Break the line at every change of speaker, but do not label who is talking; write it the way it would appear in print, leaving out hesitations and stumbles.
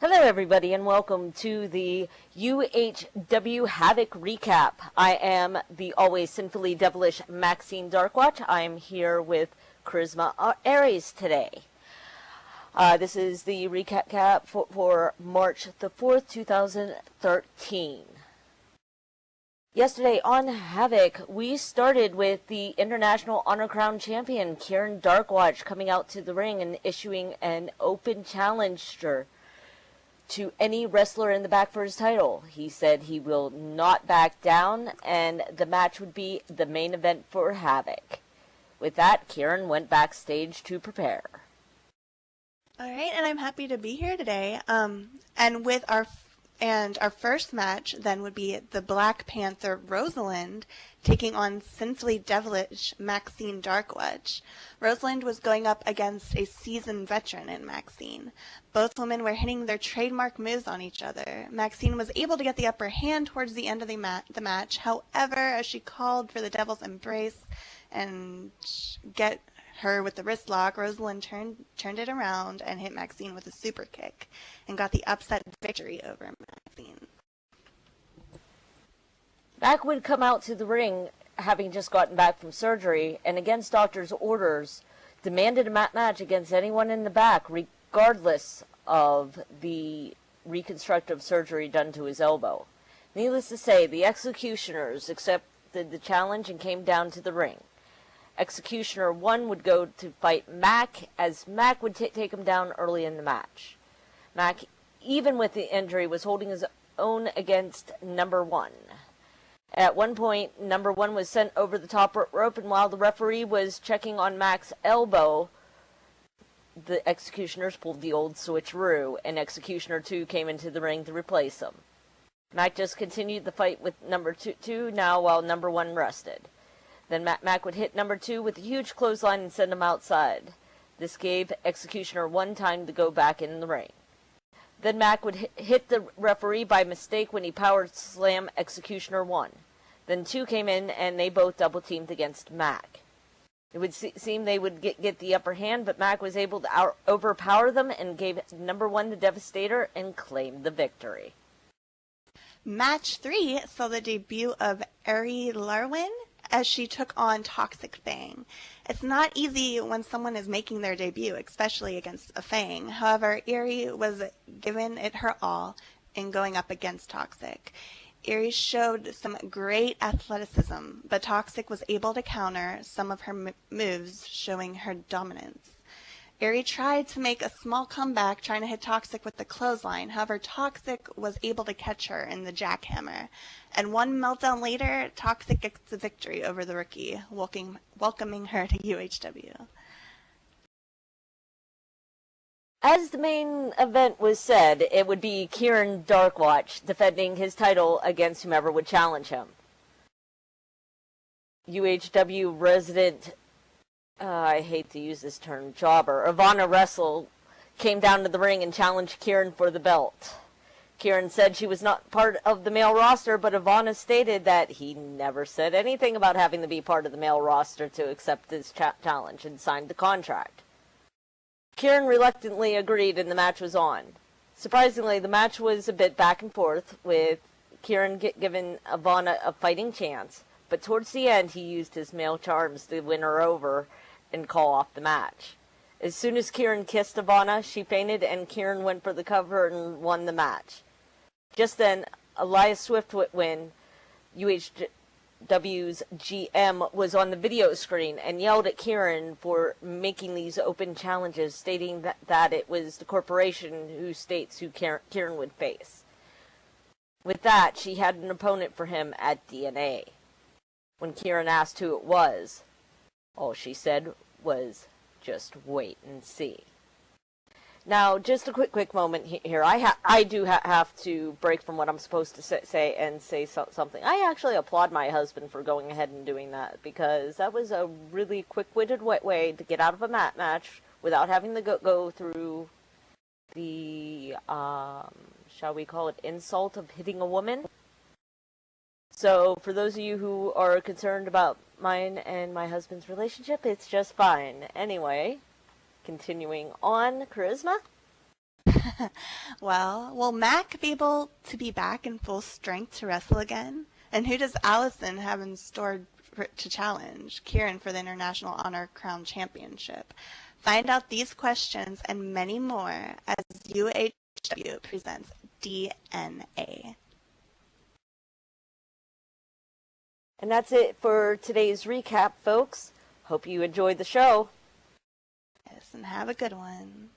Hello everybody and welcome to the UHW Havoc recap. I am the always sinfully devilish Maxine Darkwatch. I'm here with Charisma Aries today. This is the recap for March the 4th, 2013. Yesterday on Havoc, we started with the International Honor Crown Champion, Kieran Darkwatch, coming out to the ring and issuing an open challenge to any wrestler in the back for his title. He said he will not back down, and the match would be the main event for Havoc. With that, Kieran went backstage to prepare.
All right, and I'm happy to be here today. And our first match then would be the Black Panther Rosalind taking on sinfully devilish Maxine Darkwatch. Rosalind was going up against a seasoned veteran in Maxine. Both women were hitting their trademark moves on each other. Maxine was able to get the upper hand towards the end of the match. However, as she called for the Devil's Embrace and get her with the wrist lock, Rosalind turned it around and hit Maxine with a super kick and got the upset victory over Maxine.
Mac would come out to the ring having just gotten back from surgery and against doctor's orders demanded a match against anyone in the back regardless of the reconstructive surgery done to his elbow. Needless to say, the Executioners accepted the challenge and came down to the ring. Executioner 1 would go to fight Mac, as Mac would take him down early in the match. Mac, even with the injury, was holding his own against number 1. At one point, number 1 was sent over the top rope, and while the referee was checking on Mac's elbow, the Executioners pulled the old switcheroo, and Executioner 2 came into the ring to replace him. Mac just continued the fight with number 2 now while number 1 rested. Then Mac would hit number 2 with a huge clothesline and send him outside. This gave Executioner 1 time to go back in the ring. Then Mac would hit the referee by mistake when he power slammed Executioner 1. Then 2 came in and they both double teamed against Mac. It would seem they would get the upper hand, but Mac was able to overpower them and gave number 1 the Devastator and claimed the victory.
Match 3 saw the debut of Ari Larwin as she took on Toxic Fang. It's not easy when someone is making their debut, especially against a Fang. However, Ari was giving it her all in going up against Toxic. Ari showed some great athleticism, but Toxic was able to counter some of her moves, showing her dominance. Ari tried to make a small comeback, trying to hit Toxic with the clothesline. However, Toxic was able to catch her in the jackhammer. And one meltdown later, Toxic gets the victory over the rookie, welcoming her to UHW.
As the main event was said, it would be Kieran Darkwatch defending his title against whomever would challenge him. UHW resident, I hate to use this term, jobber, Ivana Wrestle came down to the ring and challenged Kieran for the belt. Kieran said she was not part of the male roster, but Ivana stated that he never said anything about having to be part of the male roster to accept this challenge and signed the contract. Kieran reluctantly agreed and the match was on. Surprisingly, the match was a bit back and forth, with Kieran giving Ivana a fighting chance, but towards the end he used his male charms to win her over and call off the match. As soon as Kieran kissed Ivana, she fainted and Kieran went for the cover and won the match. Just then, Elias Swiftwind, UHW's GM, was on the video screen and yelled at Kieran for making these open challenges, stating that it was the corporation who states who Kieran would face. With that, she had an opponent for him at DNA. When Kieran asked who it was, all she said was, "Just wait and see." Now, just a quick moment here. I do have to break from what I'm supposed to say and say something. I actually applaud my husband for going ahead and doing that, because that was a really quick-witted way to get out of a match without having to go through the, shall we call it, insult of hitting a woman. So, for those of you who are concerned about mine and my husband's relationship, it's just fine. Anyway, continuing on, Charisma?
Well, will Mac be able to be back in full strength to wrestle again? And who does Allison have in store to challenge Kieran for the International Honor Crown Championship? Find out these questions and many more as UHW presents DNA.
And that's it for today's recap, folks. Hope you enjoyed the show.
Yes, and have a good one.